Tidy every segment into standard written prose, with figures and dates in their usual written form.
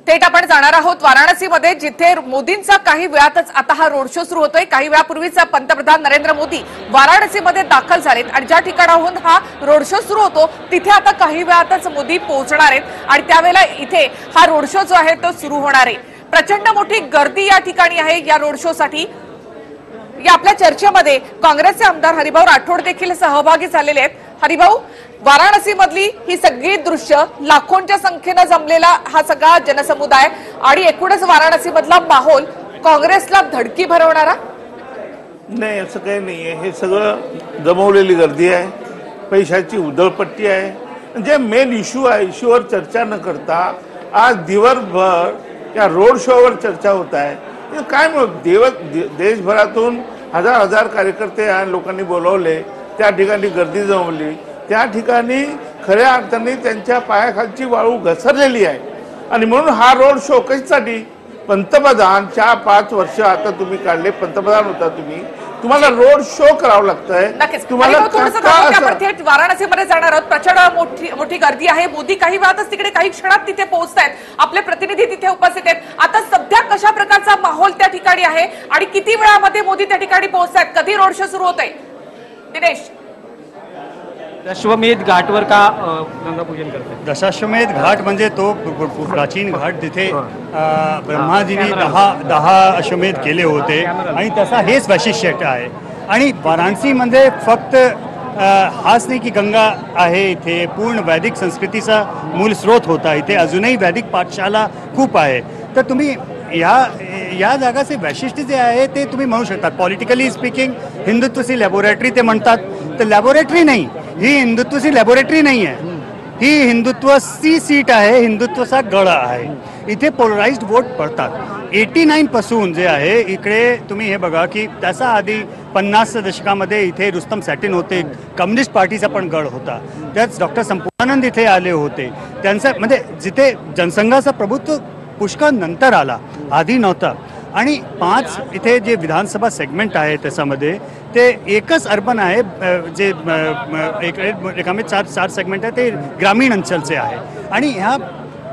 थेट आपण जाणार आहोत वाराणसीमध्ये, जिथे मोदींचा काही वेळातच आता हा रोड शो सुरू होतोय। काही वेळापूर्वीच पंतप्रधान नरेंद्र मोदी वाराणसीमध्ये दाखल झालेत आणि ज्या ठिकाणाहून हा रोड शो सुरू होतो तिथे आता काही वेळातच मोदी पोहोचणार आहेत आणि त्यावेळेला इथे हा रोड शो जो आहे तो सुरू होणार आहे। प्रचंड मोठी गर्दी या ठिकाणी आहे या रोड शो साठी। या आपल्या चर्चेमध्ये काँग्रेसचे आमदार हरिभाऊ राठोड देखील सहभागी झालेले आहेत। हरिभाऊ, वाराणसी मधली ही सगळी दृश्य, लाखोंच्या संख्येने जमलेला हा सगळा जनसमुदाय आणि एकूणच वाराणसी मधला माहोल काँग्रेसला धडकी भरवणारा? नाही, असं काही नाहीये। हे सगळं जमवलेली गर्दी आहे, पैशाची उधळपट्टी आहे। जे मेन इश्यू आहे, इश्यूवर चर्चा न करता आज दिवसभर या रोड शोवर चर्चा होत आहे। काय देशभरातून हजार हजार कार्यकर्ते या लोकांनी बोलवले, त्या ठिकाणी गर्दी जमवली, त्या ठिकाणी खऱ्या अर्थाने त्यांच्या पायाखालची वाळू घसरलेली आहे। आणि म्हणून हा रोड शो कशासाठी? पंतप्रधान 4-5 वर्ष आता तुम्ही काढले, पंतप्रधान होता तुम्हाला रोड शो करावं लागतंय। तुम्हाला थेट वाराणसीमध्ये जाणार आहोत। प्रचंड मोठी गर्दी आहे। मोदी काही वेळातच तिकडे, काही क्षणात तिथे पोहोचतायत। आपले प्रतिनिधी तिथे उपस्थित आहेत। आता सध्या कशा प्रकारचा माहोल त्या ठिकाणी आहे आणि किती वेळामध्ये मोदी त्या ठिकाणी पोहोचतायत? कधी रोड शो सुरू होत आहे? दिनेश, दशाश्वमेध घाटवर का गंगा पूजन करते? दशाश्वमेध घाट म्हणजे तो प्राचीन घाट जिथे ब्रह्माजींनी 10 अश्वमेध केले होते आणि त्याचा हेच वैशिष्ट्य आहे। आणि वाराणसीमध्ये फक्त हाच नाही की गंगा आहे, इथे पूर्ण वैदिक संस्कृतीचा मूल स्रोत होता। इथे अजूनही वैदिक पाठशाला खूप आहे। तर तुम्ही या जागाचे वैशिष्ट्य जे आहे ते तुम्ही म्हणू शकता। पॉलिटिकली स्पीकिंग हिंदुत्वची लॅबोरेटरी ते म्हणतात, तर लॅबोरेटरी नाही, ही हिंदुत्वची लॅबोरेटरी नाही आहे, ही हिंदुत्वाची सीट आहे, हिंदुत्वाचा गळा आहे। इथे पोलराइज्ड वोट पडतात। 89 पासून जे आहे इकडे तुम्ही हे बघा की त्याचा आधी 50च्या दशकामध्ये इथे रुस्तम सॅटिन होते, कम्युनिस्ट पार्टीचा पण गड होता, त्याच डॉक्टर संपूर्णानंद इथे आले होते। त्यांचा म्हणजे जिथे जनसंघाचा प्रभुत्व पुष्कळ नंतर आला, आधी नव्हता। आणि 5 इथे जे विधानसभा सेगमेंट आहे त्याच्यामध्ये ते एकच अर्बन आहे, जे एकामध्ये 4 सेगमेंट आहे ते ग्रामीण अंचलचे आहे। आणि ह्या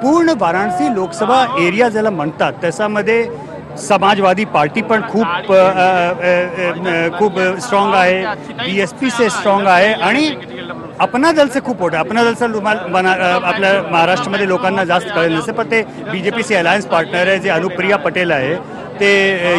पूर्ण वाराणसी लोकसभा एरिया ज्याला म्हणतात त्याच्यामध्ये समाजवादी पार्टी पण खूप स्ट्रॉंग आहे, BSP से स्ट्रॉंग आहे आणि अपना दलचे खूप मोठे। अपना दलचा आपल्या महाराष्ट्रामध्ये लोकांना जास्त कळेल नसेल, पण ते BJPचे अलायन्स पार्टनर आहे, जे अनुप्रिया पटेल आहे, ते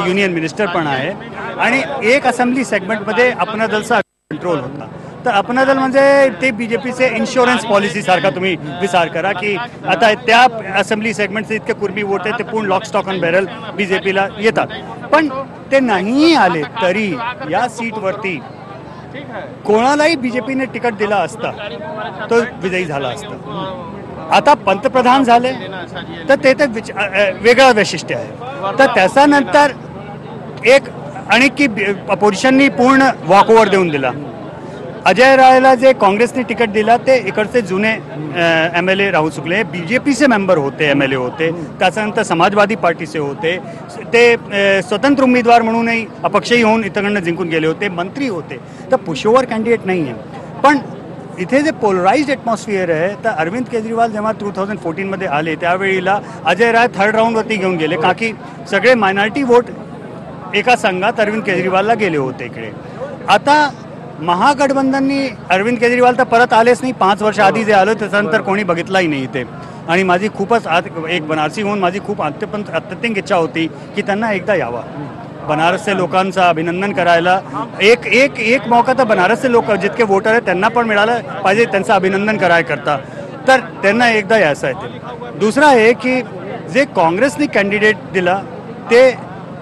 युनियन मिनिस्टर पण आहे। आणि एक असेंब्ली सेगमेंटमध्ये अपना दलचा कंट्रोल होता। तर अपना दल म्हणजे ते BJPचे इन्शुरन्स पॉलिसी सारखा तुम्ही विचार करा की आता त्या असेंब्ली सेगमेंटचे इतके कुर्मी वोट आहे, ते पूर्ण लॉक स्टॉक अँड बॅरल BJPला येतात। पण ते नाही आले तरी या सीटवरती कोणालाही BJPने तिकीट दिला असता तो विजयी झाला असता। आता पंतप्रधान झाले तर ते वेगळं वैशिष्ट्य आहे। तर त्याच्यानंतर एक आणि की अपोजिशननी पूर्ण वॉकओव्हर देऊन दिला। अजय रायला जे काँग्रेसने तिकीट दिला ते इकडचे जुने MLA राहुल शुक्ले BJPचे मेंबर होते, MLA होते, त्याच्यानंतर समाजवादी पार्टीचे होते, ते स्वतंत्र उमेदवार म्हणूनही अपक्षही होऊन इथकडनं जिंकून गेले होते, मंत्री होते। तर पुशओव्हर कॅन्डिडेट नाही आहे। पण इथे जे पोलराइज्ड ॲटमॉस्फिअर आहे, तर अरविंद केजरीवाल जेव्हा 2014मध्ये आले त्यावेळेला अजय राय 3rd राऊंडवरती घेऊन गेले, का की सगळे मायनॉरिटी वोट एका संघात अरविंद केजरीवालला गेले होते इकडे। आता महागठबंधननी अरविंद केजरीवाल तर परत आलेच नाही, 5 वर्ष आधी जे आलो त्याच्यानंतर कोणी बघितलाही नाही इथे। आणि माझी खूपच एक बनारसी होऊन माझी खूप अत्यंत इच्छा होती की त्यांना एकदा यावा, बनारसचे लोकांचं अभिनंदन करायला। एक मौका तर बनारसचे लोक जितके वोटर आहेत त्यांना पण मिळालं पाहिजे त्यांचं अभिनंदन करायकरता, तर त्यांना एकदा यायचं आहे ते। दुसरं आहे की जे काँग्रेसने कॅन्डिडेट दिला ते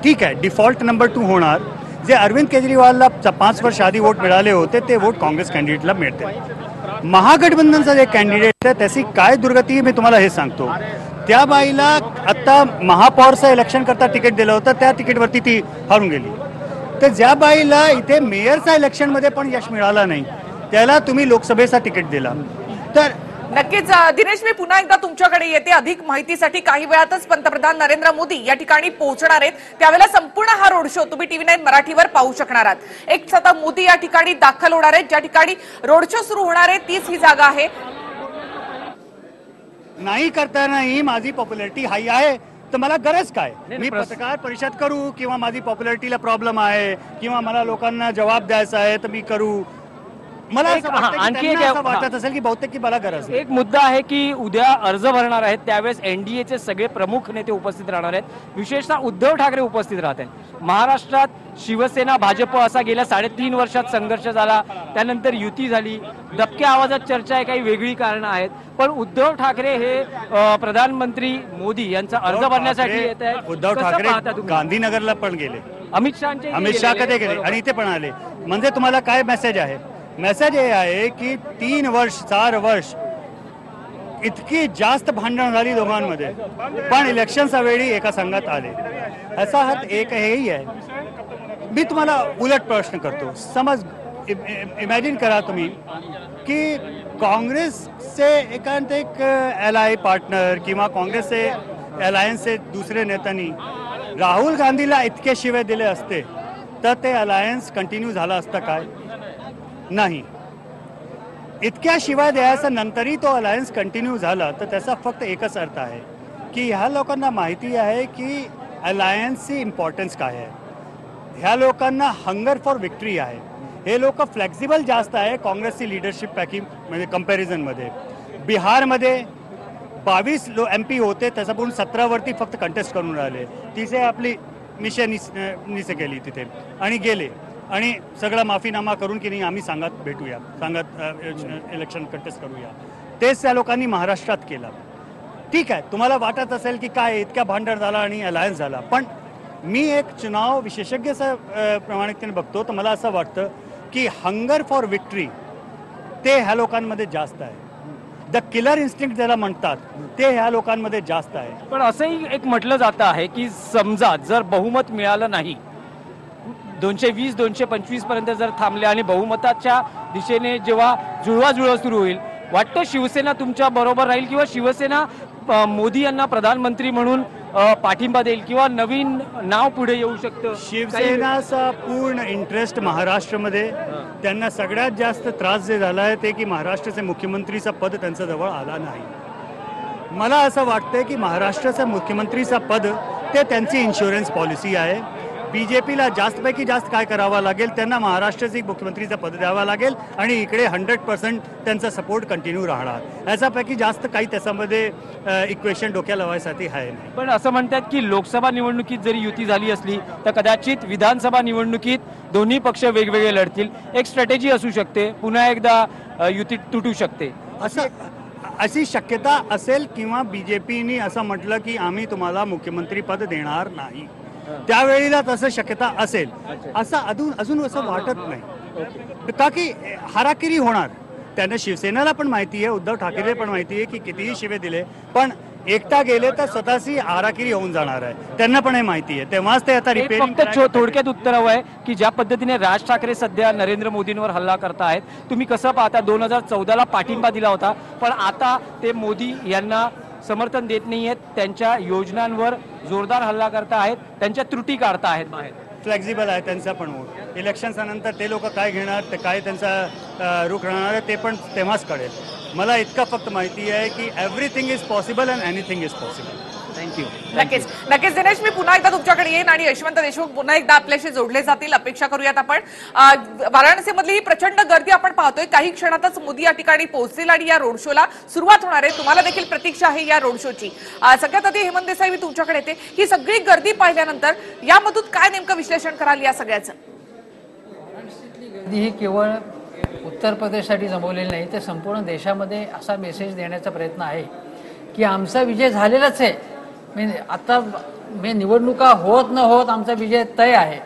ठीक आहे, डिफॉल्ट नंबर 2 होणार। जे अरविंद केजरीवालला 5 वर्ष आधी वोट मिळाले होते ते वोट काँग्रेस कॅन्डिडेटला मिळते। महागठबंधनचा जे कॅन्डिडेट आहे त्याची काय दुर्गती मी तुम्हाला हे सांगतो। त्या बाईला आता महापौरचं इलेक्शन करता तिकीट दिलं होतं, त्या तिकीटवरती ती हारून गेली। तर ज्या बाईला इथे मेयरच्या इलेक्शनमध्ये पण यश मिळालं नाही त्याला तुम्ही लोकसभेचा तिकीट दिला। तर नक्कीच दिनेश, मी पुन्हा एकदा तुमच्याकडे येते अधिक माहितीसाठी। काही वेळातच पंतप्रधान नरेंद्र मोदी या ठिकाणी पोहोचणार आहेत, त्यावेळेला संपूर्ण हा रोड शो तुम्ही TV9 मराठीवर पाहू शकणार आहात। एक स्वतः मोदी या ठिकाणी दाखल होणार आहेत, ज्या ठिकाणी रोड शो सुरू होणार आहे तीच ही जागा आहे। नाही करतानाही माझी पॉप्युलरिटी हाय आहे, तर मला गरज काय? मी प्रस- पत्रकार परिषद करू किंवा माझी पॉप्युलरिटीला प्रॉब्लेम आहे किंवा मला लोकांना जवाब द्यायचा आहे तर मी करू. मला एक- असं वाटतं की आणखी त्यांना एक- असं वाटत असेल की बहुतेक की मला गरज नाही. एक मुद्दा आहे की उद्या अर्ज भरणार आहेत त्यावेळेस एनडीएचे सगळे प्रमुख नेते उपस्थित राहणार आहेत, विशेषतः उद्धव ठाकरे उपस्थित राहत आहेत. महाराष्ट्रात शिवसेना भाजप असा गेल्या 3.5 वर्षात संघर्ष झाला, त्यानंतर युती झाली, दबक्या आवाजात चर्चा आहे, काही वेगळी कारणं आहेत, पण उद्धव ठाकरे हे प्रधानमंत्री मोदी यांचा अर्ज भरण्यासाठी येत आहेत. उद्धव कसं ठाकरे पाहता तुम्ही? गांधीनगरला पण गेले, अमित शहाचे अमित शहा कधी गेले आणि इथे पण आले. म्हणजे तुम्हाला काय मेसेज आहे? मेसेज हे आहे की 3 वर्ष 4 वर्ष इतकी जास्त भांडण झाली दोघांमध्ये, पण इलेक्शनच्या वेळी एका संघात आले. असा हात एक हेही आहे. मी तुम्हाला उलट प्रश्न करतो. समज इमॅजिन करा तुम्ही की काँग्रेसचे एकांतिक एलाय पार्टनर किंवा काँग्रेसचे अलायन्सचे दुसरे नेत्यांनी राहुल गांधीला इतके शिवे दिले असते तर ते अलायन्स कंटिन्यू झालं असतं काय? नाही. इतक्या शिवाय द्यायचा नंतरही तो अलायन्स कंटिन्यू झाला तर त्याचा फक्त एकच अर्थ आहे की ह्या लोकांना माहिती आहे की अलायन्सची इम्पॉर्टन्स काय आहे. ह्या लोकांना हंगर फॉर विक्ट्री आहे. हे लोक फ्लेक्झिबल जास्त आहे काँग्रेसची लिडरशिप पॅकिंग म्हणजे कम्पॅरिझनमध्ये. बिहारमध्ये 22 MP होते, त्याच्याकडून 17वरती फक्त कंटेस्ट करून राहिले. तिथे आपली निशे केली तिथे आणि गेले आणि सगळा माफीनामा करून की नाही आम्ही सांगत भेटूया, सांगत इलेक्शन कंटेस्ट करूया. तेच त्या लोकांनी महाराष्ट्रात केलं. ठीक आहे, तुम्हाला वाटत असेल की काय इतक्या भांडण झाला आणि अलायन्स झाला, पण मी एक चुनाव विशेषज्ञाचा प्रामाणिकतेने बघतो तर मला असं वाटतं की हंगर फॉर विक्ट्री ते ह्या लोकांमध्ये जास्त आहे. द किलर इन्स्टिंक्ट ज्याला म्हणतात ते ह्या लोकांमध्ये जास्त आहे. पण असंही एक म्हटलं जातं आहे की समजा जर बहुमत मिळालं नाही, 220 225 पर्यंत जर थांबले आणि बहुमताच्या दिशेने जेव्हा जुळवाजुळव सुरू होईल, वाटतं शिवसेना तुमच्या बरोबर राहील किंवा शिवसेना मोदी यांना प्रधानमंत्री म्हणून पाठिंबा देईल किंवा नवीन नाव पुढे येऊ शकतं? शिवसेनाचा पूर्ण इंटरेस्ट महाराष्ट्रामध्ये. त्यांना सगळ्यात जास्त त्रास जे झाला आहे ते की महाराष्ट्राचे मुख्यमंत्रीचं पद त्यांच्या जवळ आला नाही. मला असं वाटतं की महाराष्ट्राचं मुख्यमंत्रीचं पद ते त्यांची इन्शुरन्स पॉलिसी आहे. BJPला जास्तपैकी जास्त काय करावं लागेल, त्यांना महाराष्ट्राचे मुख्यमंत्रीचं पद द्यावं लागेल आणि इकडे 100% त्यांचा सपोर्ट कंटिन्यू राहणार. याच्यापैकी जास्त काही त्याच्यामध्ये इक्वेशन डोक्याला लावायसाठी आहे नाही. पण असं म्हणतात की लोकसभा निवडणुकीत जरी युती झाली असली तर कदाचित विधानसभा निवडणुकीत दोन्ही पक्ष वेगवेगळे लढतील. एक स्ट्रॅटेजी असू शकते, पुन्हा एकदा युती तुटू शकते, अशी शक्यता असेल किंवा BJPनी असं म्हटलं की आम्ही तुम्हाला मुख्यमंत्री पद देणार नाही, त्यावेळीला तसं शक्यता असेल. असं अजून असं वाटत नाही का की हाराकिरी होणार. त्यांना शिवसेनेला पण माहिती आहे, उद्धव ठाकरे पण माहिती आहे की कितीही शिवे दिले पण एकटा गेले तर स्वतःची हाराकिरी होऊन जाणार आहे. त्यांना पण हे माहिती आहे. तेव्हाच ते आता फक्त थोडक्यात उत्तर हवं आहे की ज्या पद्धतीने राज ठाकरे सध्या नरेंद्र मोदींवर हल्ला करतायत, तुम्ही कसं पाहता? 2014ला पाठिंबा दिला होता पण आता ते मोदी यांना समर्थन देत नाही आहेत, त्यांच्या योजनांवर जोरदार हल्ला करता आहेत, त्यांच्या त्रुटी काढता आहेत बाहेर. फ्लेक्झिबल आहे त्यांचा पण वोट. इलेक्शनच्या नंतर ते लोक काय घेणार, ते काय त्यांचा रुख राहणार आहे ते पण तेव्हाच कळेल. मला इतकं फक्त माहिती आहे की everything is possible and anything is possible. Thank you. नक्कीच दिनेश, मी पुन्हा एकदा तुमच्याकडे येईन आणि यशवंत देशमुख पुन्हा एकदा आपल्याशी जोडले जातील, अपेक्षा करूयात आपण. वाराणसीमधली ही प्रचंड गर्दी आपण पाहतोय. काही क्षणातच मोदी या ठिकाणी पोहोचतील आणि या रोड शोला सुरुवात होणार आहे. तुम्हाला देखील प्रतीक्षा आहे या रोड शोची. सगळ्यात आधी हेमंत देसाई, मी तुमच्याकडे येते. ही सगळी गर्दी पाहिल्यानंतर यामधून काय नेमकं विश्लेषण कराल या सगळ्याचं? ही केवळ उत्तर प्रदेशसाठी जमवलेली नाही, तर संपूर्ण देशामध्ये असा मेसेज देण्याचा प्रयत्न आहे की आमचा विजय झालेलाच आहे. आता निवडणुका होत न होत आमचा विजय तय आहे.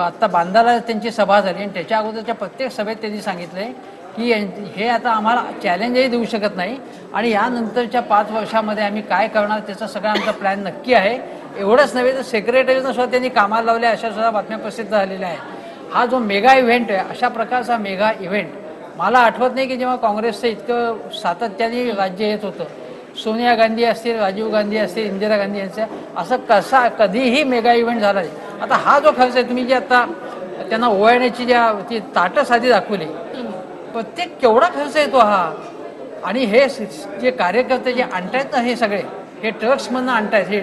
आता बांदाला त्यांची सभा झाली आणि त्याच्या अगोदरच्या प्रत्येक सभेत त्यांनी सांगितलंय की हे आता आम्हाला चॅलेंजही देऊ शकत नाही आणि यानंतरच्या 5 वर्षामध्ये आम्ही काय करणार त्याचा सगळा आमचा प्लॅन नक्की आहे. एवढंच नव्हे तर सेक्रेटरीनं सुद्धा त्यांनी कामाला लावल्या, अशा सुद्धा बातम्या प्रसिद्ध झालेल्या आहेत. हा जो मेगा इव्हेंट आहे, अशा प्रकारचा मेगा इव्हेंट मला आठवत नाही की जेव्हा काँग्रेसचं इतकं सातत्याने राज्य येत होतं, सोनिया गांधी असतील, राजीव गांधी असतील, इंदिरा गांधी यांच्या, असं कधीही मेगा इव्हेंट झाला नाही. आता हा जो खर्च आहे, तुम्ही जे आता त्यांना ओवाळण्याची ती ताटं साधी दाखवली, प्रत्येक केवढा खर्च येतो हा. आणि हे जे कार्यकर्ते जे आणतायत ना, हे सगळे हे ट्रक्समधनं आणतायत हे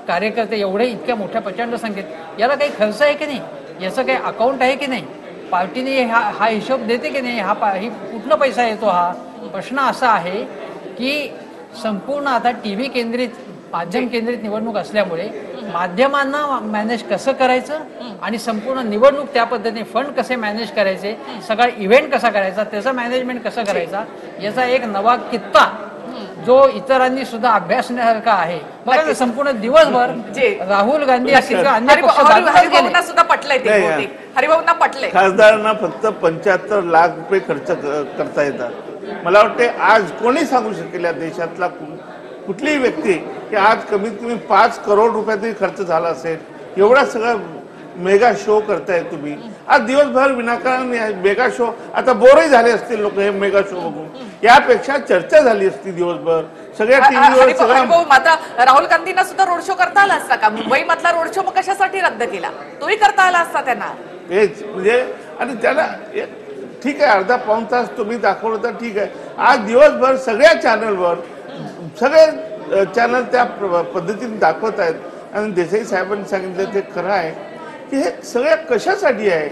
कार्यकर्ते, एवढे इतक्या मोठ्या प्रचंड संख्येत, याला काही खर्च आहे की नाही, याचं काही अकाउंट आहे की नाही, पार्टीने हा हिशोब देते की नाही, ही कुठनं पैसा येतो, हा प्रश्न असा आहे की संपूर्ण आता TV केंद्रित, माध्यम केंद्रित निवडणूक असल्यामुळे माध्यमांना मॅनेज कसं करायचं आणि संपूर्ण निवडणूक त्या पद्धतीने फंड कसे मॅनेज करायचे, सगळा इव्हेंट कसा करायचा, त्याचा मॅनेजमेंट कसं करायचा, याचा एक नवा कित्ता जो इतरांनी सुद्धा अभ्यासण्यासारखा आहे. बघा ना, संपूर्ण दिवसभर राहुल गांधी असतील अन्य पक्ष हरिभाऊंना सुद्धा पटलंय ते बहुतेक. हरिभाऊंना पटलंय. खासदारांना फक्त 75 लाख रुपये खर्च करता येतात. मला वाटते आज कोणी सांगू शकेल या देशातला कुठलीही व्यक्ती की आज कमीत कमी 5 करोड रुपयातही खर्च झाला असेल. एवढा सगळा मेगा शो करताय तुम्ही. आज दिवसभर विनाकारण मेगा शो, आता बोरही झाले असतील लोक हे मेगा शो बघून. यापेक्षा चर्चा झाली असती दिवसभर सगळ्या टीव्हीवर सगळ्या. मात्र राहुल गांधींना सुद्धा रोड शो करता आला असता का? मुंबई मधला रोड शो मग कशासाठी रद्द केला? तोही करता आला असता त्यांना. हेच म्हणजे आणि त्याला ठीक आहे, अर्धा पाऊण तास तुम्ही दाखवलं तर ठीक आहे. आज दिवसभर सगळ्या चॅनलवर सगळे चॅनल त्या पद्धतीने दाखवत आहेत. आणि देसाई साहेबांनी सांगितलं ते खरं आहे की हे सगळ्या कशासाठी आहे,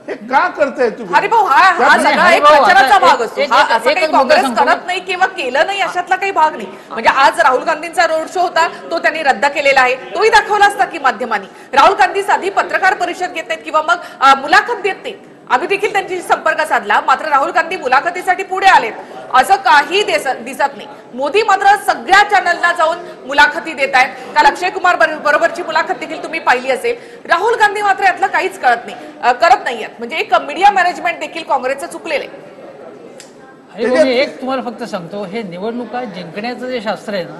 हे का करताय तुम्ही? हरिभाऊ, हा सगळा एक प्रचाराचा भाग असतो. हा असं काही काँग्रेस करत नाही किंवा केलं नाही अशातला काही भाग नाही. म्हणजे आज राहुल गांधींचा रोड शो होता, तो त्यांनी रद्द केलेला आहे. तोही दाखवला असता की माध्यमांनी. राहुल गांधी साधी पत्रकार परिषद घेत नाहीत किंवा मग मुलाखत देत नाहीत. आम्ही देखील त्यांची संपर्क साधला, मात्र राहुल गांधी मुलाखतीसाठी पुढे आलेत असं काही दिसत नाही. मोदी मात्र सगळ्या चॅनलला जाऊन मुलाखती देत आहेत. काल अक्षय कुमार बरोबरची मुलाखत देखील तुम्ही पाहिली असेल. राहुल गांधी मात्र यातलं काहीच करत नाहीयेत. म्हणजे एक मीडिया मॅनेजमेंट देखील काँग्रेसचं चुकलेलं आहे. एक तुम्हाला फक्त सांगतो, हे निवडणुका जिंकण्याचं जे शास्त्र आहे ना,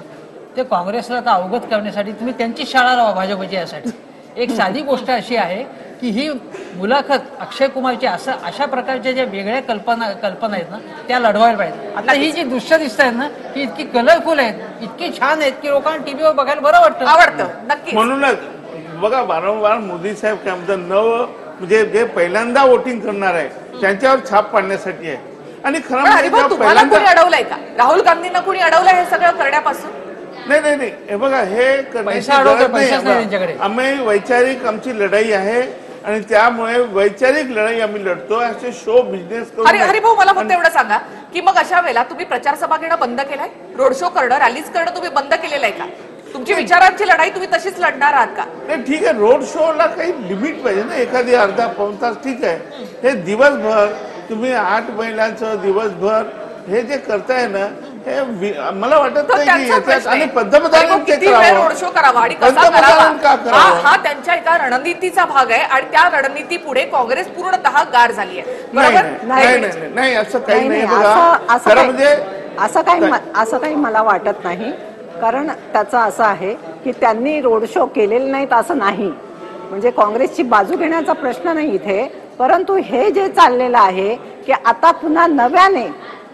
ते काँग्रेसला आता अवगत करण्यासाठी तुम्ही त्यांची शाळा लावा भाजपची. यासाठी एक साधी गोष्ट अशी आहे की ही मुलाखत अक्षय कुमारची अशा प्रकारच्या ज्या वेगळ्या कल्पना आहेत ना, त्या लढवायला पाहिजे. आता ही जी दृश्य दिसत आहेत ना, ही इतकी कलरफुल आहेत, इतकी छान आहेत की लोकांना टीव्हीवर बघायला बरं आवडतं. नक्की. म्हणूनच बघा, वारंवार मोदी साहेब काय म्हणतात, म्हणजे जे पहिल्यांदा वोटिंग करणार आहे त्यांच्यावर छाप पाडण्यासाठी आहे. आणि खरं तुम्हाला कोणी अडवलंय का? राहुल गांधींना कोणी अडवलंय हे सगळं करण्यापासून? नाही, हे बघा, हे करण्याची आम्ही वैचारिक आमची लढाई आहे आणि त्यामुळे वैचारिक लढाई आम्ही लढतो. असे शो बिझनेस करून. हरिभाऊ, मला फक्त एवढं सांगा की मग अशा वेळेला तुम्ही प्रचार सभा घेणं बंद केलाय, रोड शो करणं, रॅलीज करणं तुम्ही बंद केलेलं आहे का? तुमची विचारांची लढाई तुम्ही तशीच लढणार आहात का? नाही, ठीक आहे, रोड शोला काही लिमिट पाहिजे ना, एखादी अर्धा पाऊण तास ठीक आहे. हे दिवसभर तुम्ही 8 महिन्यांचं दिवसभर हे जे करताय ना, हे मला वाटत नाही की याच्यात आणि पंतप्रधानांनी ते करावं, रोड शो करावा आणि कसा करावा हा त्यांच्या एका रणनीतीचा भाग आहे. आणि त्या रणनीती पुढे काँग्रेस पूर्णतः गार झाली आहे. नाही, असं काही नाही. बघा, खरं म्हणजे असं काही मला वाटत नाही. कारण त्याचं असं आहे की त्यांनी रोड शो केलेले नाहीत असं नाही. म्हणजे काँग्रेसची बाजू घेण्याचा प्रश्न नाही इथे. परंतु हे जे चाललेलं आहे की आता पुन्हा नव्याने,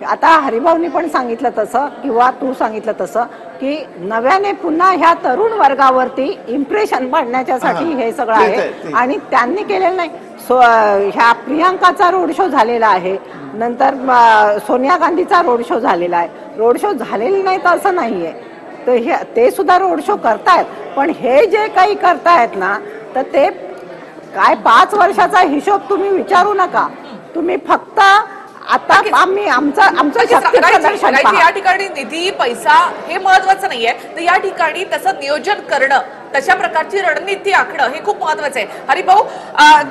आता हरिभाऊनी पण सांगितलं तसं किंवा तू सांगितलं तसं की नव्याने पुन्हा ह्या तरुण वर्गावरती इम्प्रेशन पाडण्याच्यासाठी हे सगळं आहे. आणि त्यांनी केलेलं नाही. ह्या प्रियांकाचा रोड शो झालेला आहे, नंतर सोनिया गांधीचा रोड शो झालेला आहे. रोड शो झालेले नाहीत असं नाहीये. तर ते सुद्धा रोड शो करतायत. पण हे जे काही करतायत ना, तर ते काय 5 वर्षाचा हिशोब तुम्ही विचारू नका. तुम्ही फक्त आता आमचं या ठिकाणी निधी पैसा हे महत्वाचं नाहीये. तर या ठिकाणी तसं नियोजन करणं, तशा प्रकारची रणनीती आखणं हे खूप महत्वाचं आहे. हरिभाऊ,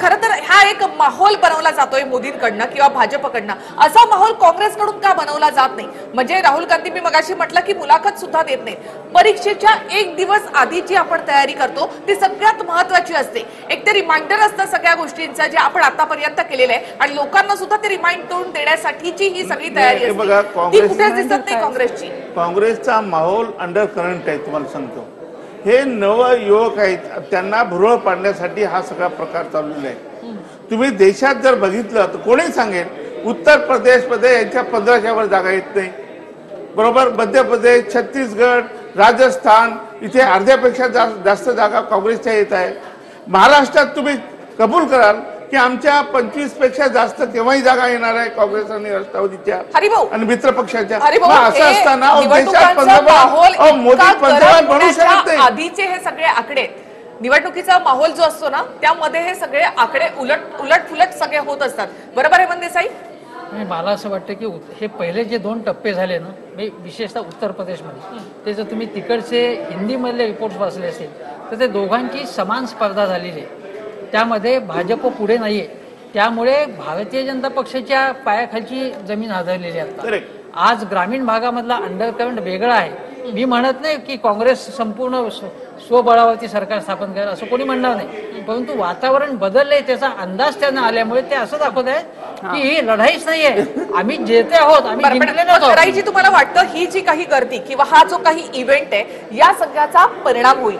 खरं तर हा एक माहोल बनवला जातोय मोदींकडनं किंवा भाजपकडनं. असा माहोल काँग्रेसकडून का बनवला जात नाही? म्हणजे राहुल गांधी, मी मगाशी म्हटलं की मुलाखत सुद्धा देत नाही. परीक्षेच्या 1 दिवस आधी जी आपण तयारी करतो ती सगळ्यात महत्वाची असते. एक ते रिमाइंडर असतं सगळ्या गोष्टींचं जे आपण आतापर्यंत केलेलं आहे आणि लोकांना सुद्धा ते रिमाइंड करून देण्यासाठीची ही सगळी तयारी असते. ती कुठेच दिसत नाही काँग्रेसची. काँग्रेसचा माहोल अंडर करंट आहे. तुम्हाला सांगतो, हे नव युवक आहेत, त्यांना भुरळ पाडण्यासाठी हा सगळा प्रकार चाललेला आहे. तुम्ही देशात जर बघितलं तर कोणी सांगेल उत्तर प्रदेशमध्ये यांच्या 1500 वर जागा येत नाही, बरोबर. मध्य प्रदेश, छत्तीसगड, राजस्थान इथे अर्ध्यापेक्षा जास्त जागा काँग्रेसच्या येत आहे. महाराष्ट्रात तुम्ही कबूल कराल की आमच्या 25 पेक्षा जास्त केव्हाही जागा येणार आहे काँग्रेस आणि राष्ट्रवादीच्या हरिभाऊ आणि मित्र पक्षाच्या. हरिभाऊ, असं असताना देशात निवडणुकांचा माहोल मोदी इतका पंतप्रधान गरम बनू शकत होण्याच्या नाही. आधीचे हे सगळे आकडे, निवडणुकीचा माहोल जो असतो ना त्यामध्ये हे सगळे आकडे उलट सगळे होत असतात. बरोबर आहे देसाई? मला असं वाटतं की हे पहिले जे 2 टप्पे झाले ना, विशेषतः उत्तर प्रदेशमध्ये, ते जर तुम्ही तिकडचे हिंदीमधले रिपोर्ट्स वाचले असेल तर ते दोघांची समान स्पर्धा झालेली आहे. त्यामध्ये भाजप पुढे नाहीये. त्यामुळे भारतीय जनता पक्षाच्या पायाखालची जमीन हादरलेली आहे. आज ग्रामीण भागामधला अंडरकरंट वेगळा आहे. मी म्हणत नाही की काँग्रेस संपूर्ण स्वबळावरती सरकार स्थापन करेल असं कोणी म्हणणार नाही, परंतु वातावरण बदललंय त्याचा अंदाज त्यांना आल्यामुळे ते असं दाखवत आहेत की ही लढाईच नाहीये, आम्ही जेते आहोत, आम्ही जिंकलेलो आहोत. जी तुम्हाला वाटतं ही जी काही गर्दी किंवा हा जो काही इव्हेंट आहे या सगळ्याचा परिणाम होईल?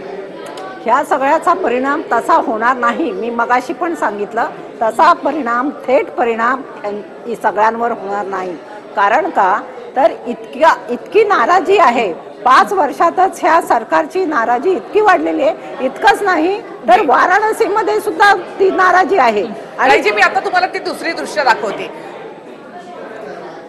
ह्या सगळ्याचा परिणाम तसा होणार नाही. मी मगाशी पण सांगितलं तसा परिणाम, थेट परिणाम सगळ्यांवर होणार नाही. कारण का तर इतकी नाराजी आहे 5 वर्षातच ह्या सरकारची नाराजी इतकी वाढलेली आहे. इतकंच नाही तर वाराणसीमध्ये सुद्धा ती नाराजी आहे. आणि मी आता तुम्हाला ती दुसरी दृश्य दाखवते.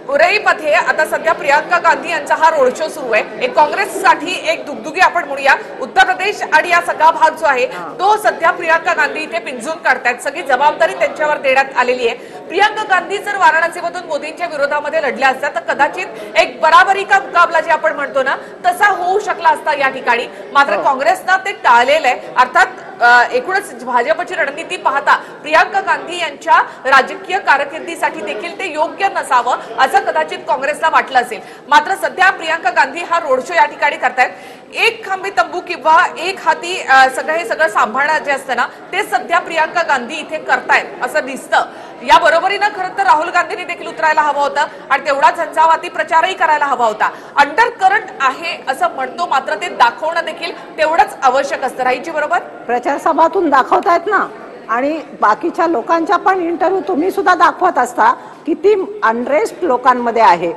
उरईमध्ये आता सध्या प्रियंका गांधी यांचा हा रोड शो सुरू आहे. एक काँग्रेससाठी एक दुगदुगी आपण म्हणूया. उत्तर प्रदेश आणि या सगळा भाग जो आहे तो सध्या प्रियंका गांधी इथे पिंजून काढतायत. सगळी जबाबदारी त्यांच्यावर देण्यात आलेली आहे. प्रियंका गांधी जर वाराणसीमधून मोदींच्या विरोधामध्ये लढल्या असत्या तर कदाचित एक बराबरी का मुकाबला जे आपण म्हणतो ना तसा होऊ शकला असता या ठिकाणी. मात्र काँग्रेसनं ते टाळलेलं आहे. अर्थात एकूणच भाजपची रणनीती पाहता प्रियंका गांधी यांच्या राजकीय कारकिर्दीसाठी देखील ते योग्य नसावं असं कदाचित काँग्रेसला वाटलं असेल. मात्र सध्या प्रियंका गांधी हा रोड शो या ठिकाणी करतायत. एक खांबी तंबू किंवा एक हाती सगळं सांभाळणं जे असतं ना ते सध्या प्रियंका गांधी इथे करतायत असं दिसतं. या बरोबरीनं खरं तर राहुल गांधींनी देखील उतरायला हवं होतं आणि तेवढा झंझावाती प्रचारही करायला हवा होता. अंडर करंट आहे असं म्हणतो, मात्र ते दाखवणं देखील तेवढंच आवश्यक असतं. राहीची बरोबर? प्रचार सभातून दाखवतायत ना, आणि बाकीच्या लोकांच्या पण इंटरव्ह्यू तुम्ही सुद्धा दाखवत असता किती अनरेस्ट लोकांमध्ये आहे.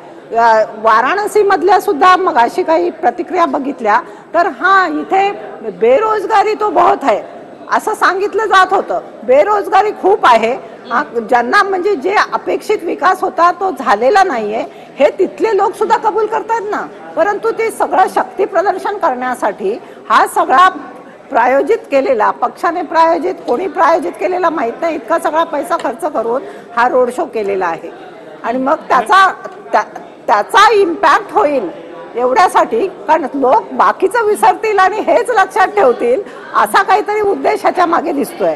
वाराणसी मधल्या सुद्धा मगाशी काही प्रतिक्रिया बघितल्या तर इथे बेरोजगारी तो बहुत आहे असं सांगितलं जात होतं. बेरोजगारी खूप आहे. ज्यांना म्हणजे जे अपेक्षित विकास होता तो झालेला नाहीये हे तिथले लोक सुद्धा कबूल करतात ना. परंतु ते सगळं शक्ती प्रदर्शन करण्यासाठी हा सगळा प्रायोजित केलेला, पक्षाने प्रायोजित, कोणी प्रायोजित केलेला माहित नाही, इतका सगळा पैसा खर्च करून हा रोड शो केलेला आहे. आणि मग त्याचा इम्पॅक्ट होईल एवढ्यासाठी, कारण लोक बाकीचं विसरतील आणि हेच लक्षात ठेवतील असा काहीतरी उद्देश ह्याच्या मागे दिसतोय.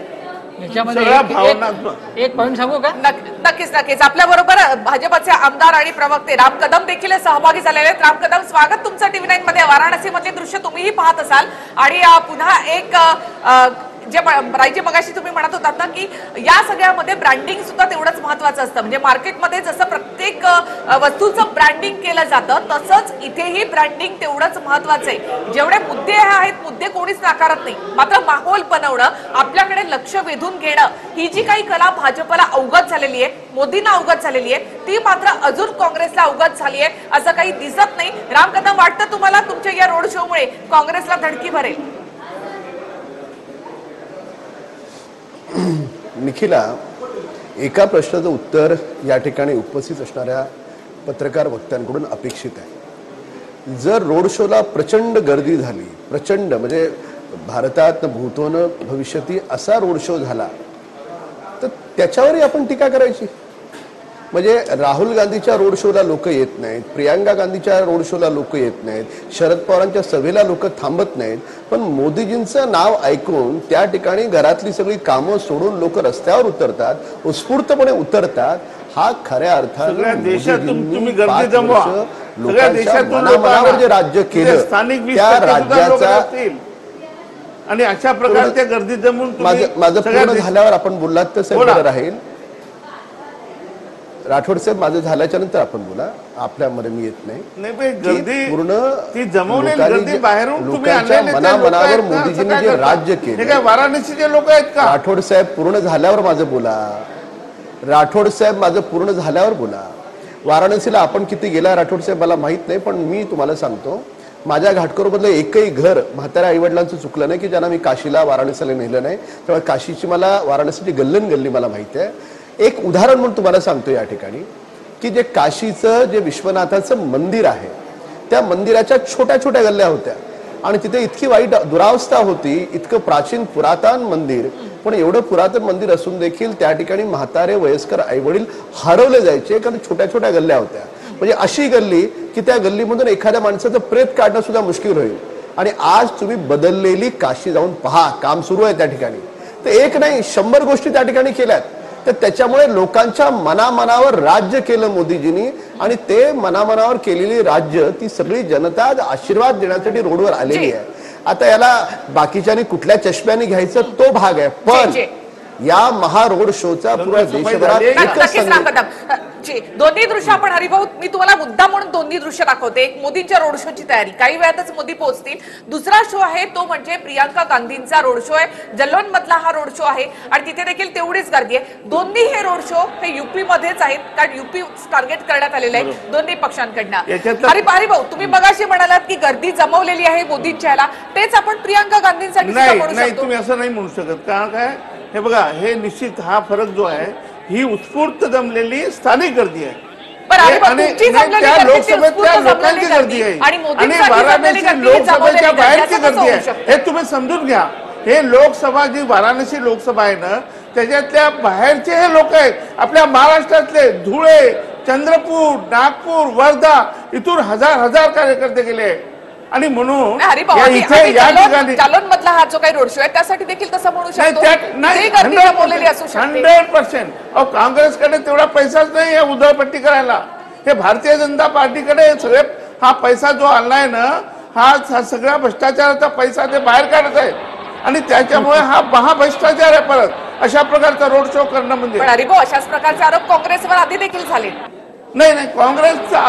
एक पॉईंट सांगू का? नक्कीच आपल्या बरोबर भाजपचे आमदार आणि प्रवक्ते राम कदम देखील सहभागी झालेले आहेत. राम कदम, स्वागत तुमचं TV9 मध्ये. वाराणसी मधले दृश्य तुम्हीही पाहत असाल आणि पुन्हा एक जे राईचे मगाशी तुम्ही म्हणत होतात ना की या सगळ्यामध्ये ब्रँडिंग सुद्धा तेवढंच महत्वाचं असतं. म्हणजे मार्केटमध्ये जसं प्रत्येक वस्तूचं ब्रँडिंग केलं जातं तसंच इथेही ब्रँडिंग तेवढंच महत्वाचं आहे. जेवढे मुद्दे आहेत मुद्दे कोणीच नाकारत नाही, मात्र माहोल बनवणं, आपल्याकडे लक्ष वेधून घेणं ही जी काही कला भाजपला अवगत झालेली आहे, मोदींना अवगत झालेली आहे, ती मात्र अजून काँग्रेसला अवगत झाली आहे असं काही दिसत नाही. राम कदम, वाटतं तुम्हाला तुमच्या या रोड शो मुळे काँग्रेसला धडकी भरेल? निखिला, एका प्रश्नाचं उत्तर या ठिकाणी उपस्थित असणाऱ्या पत्रकार वक्त्यांकडून अपेक्षित आहे. जर रोड शोला प्रचंड गर्दी झाली, प्रचंड म्हणजे भारतात भूतोन भविष्यती असा रोड शो झाला तर त्याच्यावरही आपण टीका करायची. म्हणजे राहुल गांधीच्या रोड शोला लोक येत नाहीत, प्रियंका गांधीच्या रोड शोला लोक येत नाहीत, शरद पवारांच्या सभेला लोक थांबत नाहीत, पण मोदीजींचं नाव ऐकून त्या ठिकाणी घरातली सगळी कामं सोडून लोक रस्त्यावर उतरतात, उत्स्फूर्तपणे उतरतात. हा खऱ्या अर्थाने तुम्ही गर्दी जमवा, लोकांच्या मनामनावर जे राज्य केलं त्या राज्याचा, आणि अशा प्रकारच्या गर्दी जमून माझं पूर्ण झाल्यावर आपण बोललात तर सगळं राहील. राठोड साहेब, माझं झाल्याच्या नंतर आपण बोला, आपल्यामध्ये मी येत नाही. गर्दी पूर्ण ती जमवलेली गर्दी बाहेरून लोकांच्या मनामनावर मोदीजींनी जे राज्य केलं, वाराणसीचे लोक आहेत का? राठोड साहेब पूर्ण झाल्यावर माझं बोला. राठोड साहेब माझं पूर्ण झाल्यावर बोला. वाराणसीला आपण किती गेला राठोड साहेब मला माहित नाही, पण मी तुम्हाला सांगतो माझ्या घाटकोरमधलं एकही घर म्हाताऱ्या आईवडिलांचं चुकलं नाही की ज्यांना मी काशीला वाराणसीला नेलं नाही. त्यामुळे काशीची मला वाराणसीची गल्ली मला माहिती आहे. एक उदाहरण म्हणून तुम्हाला सांगतो या ठिकाणी की जे काशीचं जे विश्वनाथाचं मंदिर आहे त्या मंदिराच्या छोट्या छोट्या गल्ल्या होत्या आणि तिथे इतकी वाईट दुरावस्था होती. इतकं प्राचीन पुरातन मंदिर, पण एवढं पुरातन मंदिर असून देखील त्या ठिकाणी म्हातारे वयस्कर आईवडील हरवले जायचे कारण छोट्या छोट्या गल्ल्या होत्या. म्हणजे अशी गल्ली की त्या गल्लीमधून एखाद्या माणसाचं प्रेत काढणं सुद्धा मुश्किल होईल. आणि आज तुम्ही बदललेली काशी जाऊन पहा, काम सुरू आहे त्या ठिकाणी. तर एक नाही 100 गोष्टी त्या ठिकाणी केल्यात. तर त्याच्यामुळे लोकांच्या मनामनावर राज्य केलं मोदीजींनी आणि ते मनामनावर केलेली राज्य ती सगळी जनता आशीर्वाद देण्यासाठी रोडवर आलेली आहे. आता याला बाकीच्यानी कुठल्या चष्म्याने घ्यायचं तो भाग आहे, पण या महा रोड शोचा पुरा देशभरात दोन्ही दृश्य आपण हरिभाऊ मी तुम्हाला मुद्दा म्हणून दोन्ही दृश्य दाखवते. एक मोदींच्या रोड शोची तयारी, काही वेळातच मोदी पोहोचतील. दुसरा शो आहे तो म्हणजे प्रियांका गांधींचा रोड शो आहे. जल्लोन मधला हा रोड शो आहे आणि तिथे देखील तेवढीच गर्दी आहे. दोन्ही हे रोड शो हे युपी मध्येच आहेत कारण युपी टार्गेट करण्यात आलेलं आहे दोन्ही पक्षांकडनं. हरिभाऊ तुम्ही मगाशी म्हणालात की गर्दी जमवलेली आहे मोदींच्या ह्याला, तेच आपण प्रियांका गांधींसाठी नाही तुम्ही असं नाही म्हणू शकत. कारण काय हे बघा, हे निश्चित हा फरक जो आहे ही उत्स्फूर्त जमलेली स्थानिक गर्दी आहे आणि त्या लोकसभेतल्या लोकांची गर्दी आहे आणि वाराणसी लोकसभेच्या बाहेरची गर्दी आहे. हे तुम्ही समजून घ्या. हे लोकसभा जी वाराणसी लोकसभा आहे ना त्याच्यातल्या बाहेरचे हे लोक आहेत. आपल्या महाराष्ट्रातले धुळे, चंद्रपूर, नागपूर, वर्धा इथून हजार कार्यकर्ते गेले आणि म्हणून जालोन मधला हा जो काही रोड शो आहे त्यासाठी देखील तसं म्हणू शकतो. 100%. काँग्रेसकडे तेवढा पैसाच नाही आहे उधळपट्टी करायला. हे भारतीय जनता पार्टीकडे सगळे हा पैसा जो आणलाय ना हा सगळ्या भ्रष्टाचाराचा पैसा ते बाहेर काढत आहे आणि त्याच्यामुळे हा महाभ्रष्टाचार आहे. परत अशा प्रकारचा रोड शो करणं म्हणजे अशाच प्रकारचे आरोप काँग्रेसवर आधी देखील झाले. नाही काँग्रेसचा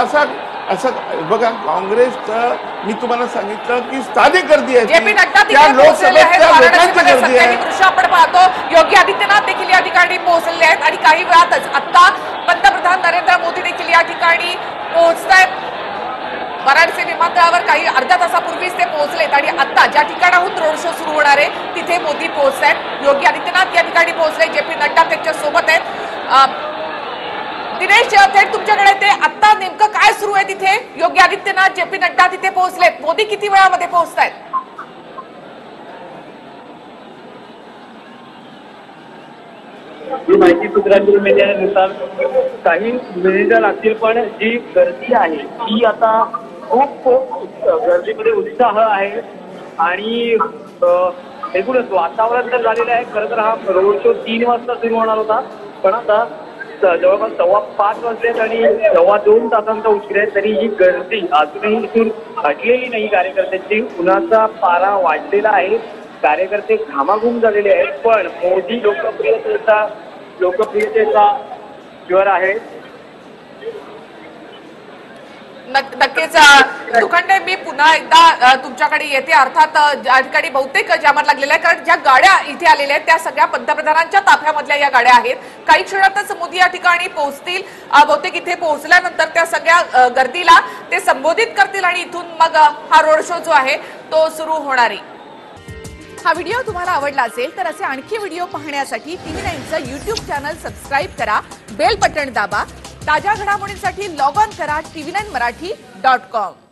असं बघा, काँग्रेसचं मी तुम्हाला सांगितलं की स्थानिक गर्दी आहे, त्या लोकसभेच्या लोकांची गर्दी आहे. दृश्य आपण पाहतो योगी आदित्यनाथ देखील या ठिकाणी पोहोचलेले आहेत आणि काही वेळातच आता पंतप्रधान नरेंद्र मोदी देखील या ठिकाणी पोहोचतायत. वाराणसी विमानतळावर काही अर्ध्या तासापूर्वीच ते पोहोचलेत आणि आता ज्या ठिकाणाहून रोड शो सुरू होणार आहे तिथे मोदी पोहोचतायत. योगी आदित्यनाथ या ठिकाणी पोहोचले, जे पी नड्डा त्यांच्या सोबत आहेत. दिनेश थेट तुमच्याकडे ते आता नेमकं काय सुरू आहे तिथे? योगी आदित्यनाथ, जे पी नड्डा तिथे पोहोचलेत. मोदी किती वेळामध्ये पोहोचतायत? ही माहिती सूत्रांकडून मिळाल्यानुसार काही मिनिटं लागतील, पण जी गर्दी आहे ती आता खूप गर्दीमध्ये उत्साह आहे आणि एकूणच वातावरण तर झालेलं आहे. खरं तर हा रोड शो 3 वाजता सुरू होणार होता, पण आता जवळपास 5:15 वाजलेत आणि 2.25 तासांचा उशीर आहे. तरी ही गर्दी अजूनही इथून हटलेली नाही. कार्यकर्त्यांची उन्हाचा पारा वाढलेला आहे, कार्यकर्ते घामाघूम झालेले आहेत, पण मोदी लोकप्रियतेचा ज्वर आहे. नक्कीच दुखंडे, मी पुन्हा एकदा तुमच्याकडे येते. अर्थात ज्या ठिकाणी बहुतेक जामात लागलेला आहे कारण ज्या गाड्या इथे आलेल्या आहेत त्या सगळ्या पंतप्रधानांच्या ताफ्यामधल्या या गाड्या आहेत. काही क्षणातच मोदी या ठिकाणी पोहोचतील. बहुतेक इथे पोहोचल्यानंतर त्या सगळ्या गर्दीला ते संबोधित करतील आणि इथून मग हा रोड शो जो आहे तो सुरू होणार आहे. हा व्हिडिओ तुम्हाला आवडला असेल तर असे आणखी व्हिडिओ पाहण्यासाठी TV9चं YouTube चॅनल सबस्क्राईब करा, बेल बटन दाबा. ताज्या घडामोडींसाठी लॉग ऑन करा TV9marathi.com.